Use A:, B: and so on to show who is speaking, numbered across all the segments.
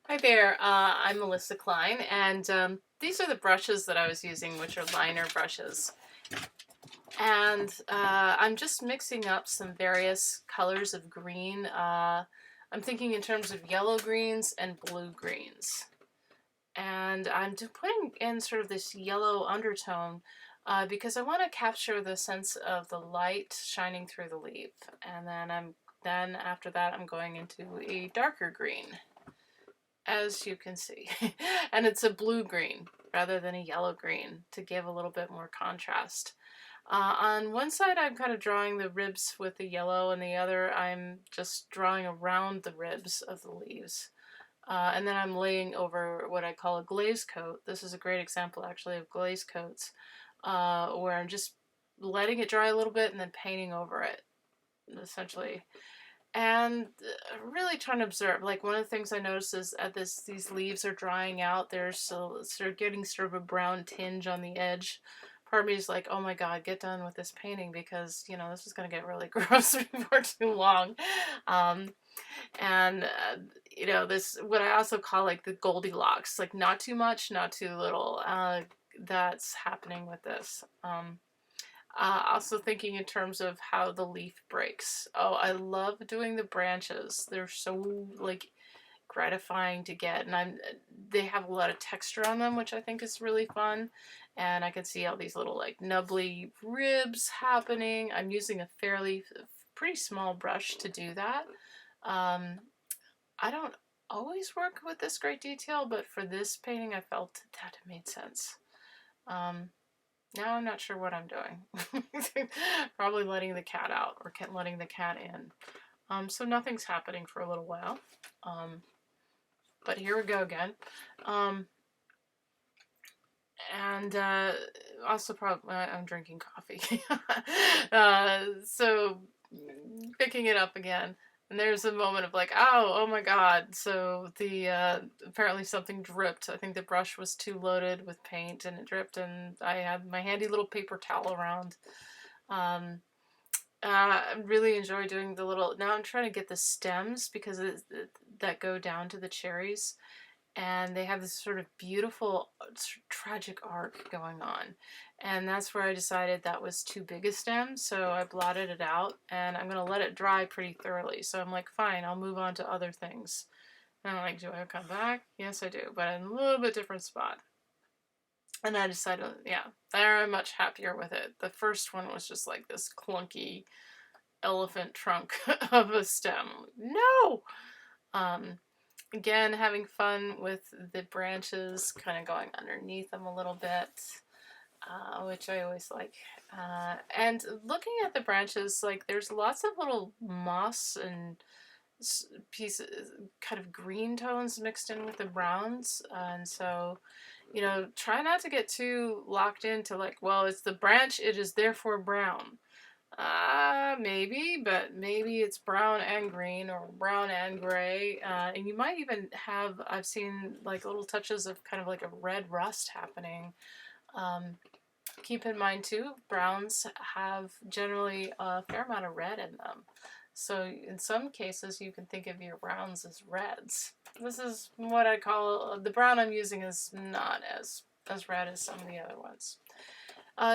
A: Hi there, I'm Melissa Klein, and these are the brushes that I was using, which are liner brushes. And I'm just mixing up some various colors of green. I'm thinking in terms of yellow greens and blue greens. And I'm putting in sort of this yellow undertone because I want to capture the sense of the light shining through the leaf. And then after that, I'm going into a darker green, as you can see. And it's a blue-green rather than a yellow-green to give a little bit more contrast. On one side, I'm kind of drawing the ribs with the yellow, and the other, I'm just drawing around the ribs of the leaves. And then I'm laying over what I call a glaze coat. This is a great example, actually, of glaze coats, where I'm just letting it dry a little bit and then painting over it, essentially. And really trying to observe. Like, one of the things I noticed is these leaves are drying out. They're sort of getting sort of a brown tinge on the edge. Part of me is like, oh my god, get done with this painting, because this is going to get really gross before too long. Um, and this, what I also call like the Goldilocks, like not too much, not too little. That's happening with this. Also thinking in terms of how the leaf breaks. Oh, I love doing the branches. They're so like gratifying to get, and they have a lot of texture on them, which I think is really fun. And I can see all these little like nubbly ribs happening. I'm using a pretty small brush to do that. Um, I don't always work with this great detail, but for this painting, I felt that it made sense. Um, now I'm not sure what I'm doing. Probably letting the cat out, or letting the cat in. So nothing's happening for a little while. But here we go again. Um, and also probably I'm drinking coffee. So picking it up again. And there's a moment of like, oh my god. So the apparently something dripped. I think the brush was too loaded with paint and it dripped, and I had my handy little paper towel around. I really enjoy doing the little, now I'm trying to get the stems because that go down to the cherries, and they have this sort of beautiful tragic arc going on, and that's where I decided that was too big a stem, so I blotted it out, and I'm going to let it dry pretty thoroughly. So I'm like, fine, I'll move on to other things. And I'm like, do I come back? Yes, I do, but in a little bit different spot. And I decided, yeah, I'm much happier with it. The first one was just like this clunky elephant trunk of a stem. No! Um, Again, having fun with the branches, kind of going underneath them a little bit, which I always like. And looking at the branches, like there's lots of little moss and pieces, kind of green tones mixed in with the browns. And so, try not to get too locked into like, well, it's the branch, it is therefore brown. Maybe, but maybe it's brown and green, or brown and gray. And you might even have, I've seen like little touches of kind of like a red rust happening. Um, Keep in mind too, browns have generally a fair amount of red in them. So in some cases, you can think of your browns as reds. This is what I call, the brown I'm using is not as red as some of the other ones.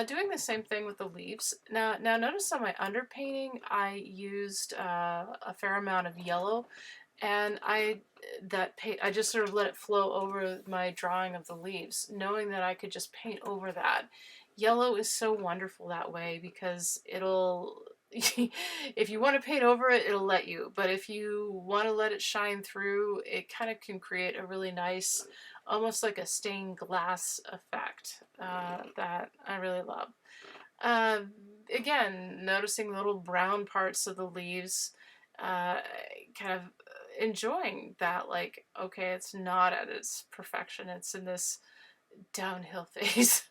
A: Doing the same thing with the leaves. Now notice on my underpainting, I used a fair amount of yellow, and I just sort of let it flow over my drawing of the leaves, knowing that I could just paint over that. Yellow is so wonderful that way because it'll, if you want to paint over it, it'll let you. But if you want to let it shine through, it kind of can create a really nice, almost like a stained glass effect that I really love. Uh, Again, noticing little brown parts of the leaves, uh, kind of enjoying that, like, okay, it's not at its perfection, it's in this downhill phase.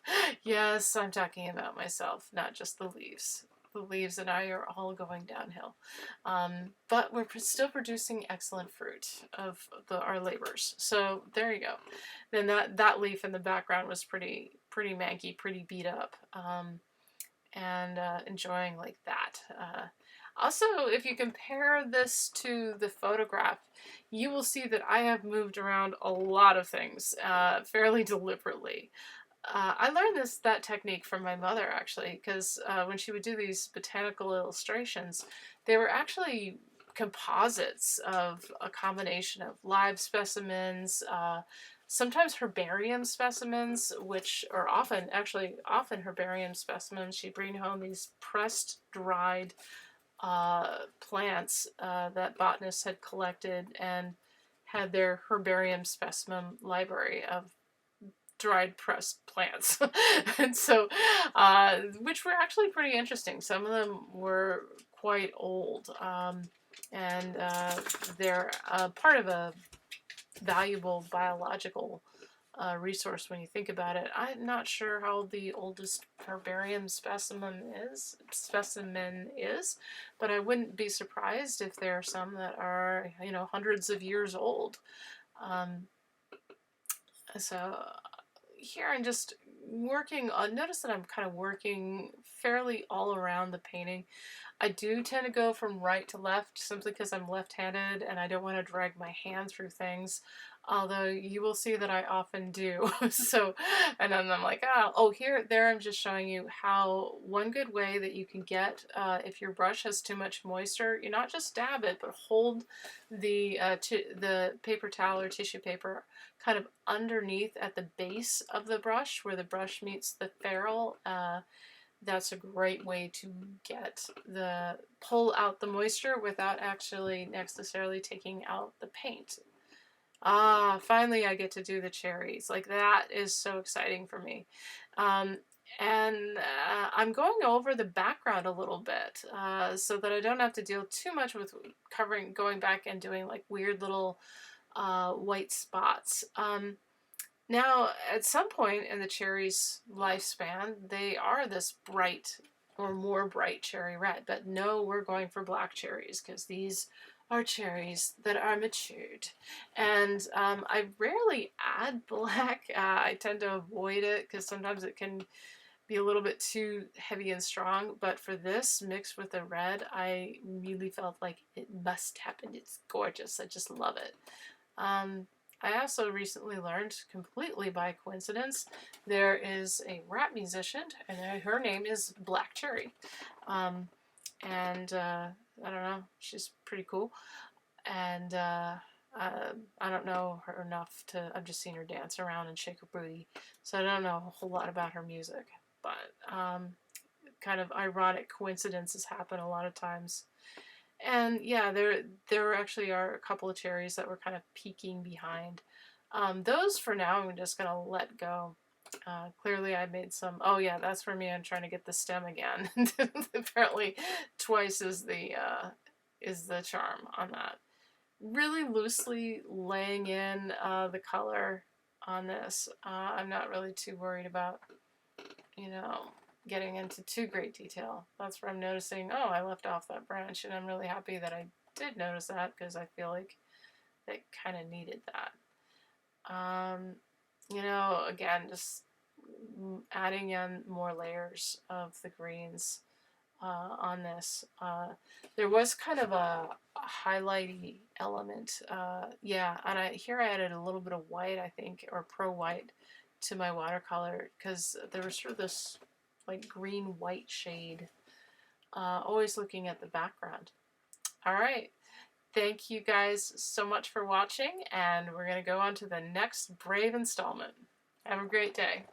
A: Yes, I'm talking about myself, not just the leaves. The leaves and I are all going downhill. But we're still producing excellent fruit of our labors. So there you go. Then that leaf in the background was pretty manky, pretty beat up. And enjoying like that. Also, if you compare this to the photograph, you will see that I have moved around a lot of things fairly deliberately. I learned that technique from my mother actually, because when she would do these botanical illustrations, they were actually composites of a combination of live specimens, sometimes herbarium specimens, which are often herbarium specimens. She'd bring home these pressed, dried plants that botanists had collected and had their herbarium specimen library of dried pressed plants. And so, which were actually pretty interesting. Some of them were quite old, and they're part of a valuable biological resource when you think about it. I'm not sure how the oldest herbarium specimen is, but I wouldn't be surprised if there are some that are, hundreds of years old. Um, so here I'm just working on, notice that I'm kind of working fairly all around the painting. I do tend to go from right to left simply because I'm left-handed and I don't want to drag my hand through things. Although you will see that I often do. So, and then I'm like, there I'm just showing you how one good way that you can get, if your brush has too much moisture, you not just dab it, but hold the paper towel or tissue paper kind of underneath at the base of the brush where the brush meets the ferrule. That's a great way to pull out the moisture without actually necessarily taking out the paint. Finally I get to do the cherries. Like, that is so exciting for me. And I'm going over the background a little bit so that I don't have to deal too much with going back and doing like weird little white spots. Now, at some point in the cherry's lifespan, they are this bright or more bright cherry red. But no, we're going for black cherries because these are cherries that are matured. And I rarely add black. I tend to avoid it because sometimes it can be a little bit too heavy and strong. But for this, mixed with the red, I really felt like it must happen. It's gorgeous. I just love it. I also recently learned, completely by coincidence, there is a rap musician, and her name is Black Cherry. And I don't know, she's pretty cool. And I don't know her enough I've just seen her dance around and shake her booty. So I don't know a whole lot about her music. But kind of ironic coincidences happen a lot of times. And yeah, there actually are a couple of cherries that were kind of peeking behind. Those for now I'm just gonna let go. Clearly I made some. Oh yeah, that's for me. I'm trying to get the stem again. Apparently, twice is the charm on that. Really loosely laying in the color on this. I'm not really too worried about, you know, getting into too great detail. That's where I'm noticing, oh, I left off that branch, and I'm really happy that I did notice that because I feel like they kind of needed that. Again, just adding in more layers of the greens on this. There was kind of a highlighty element. Yeah, and I added a little bit of white, I think, or pro white to my watercolor because there was sort of this like green white shade. Always looking at the background. All right. Thank you guys so much for watching, and we're going to go on to the next brave installment. Have a great day.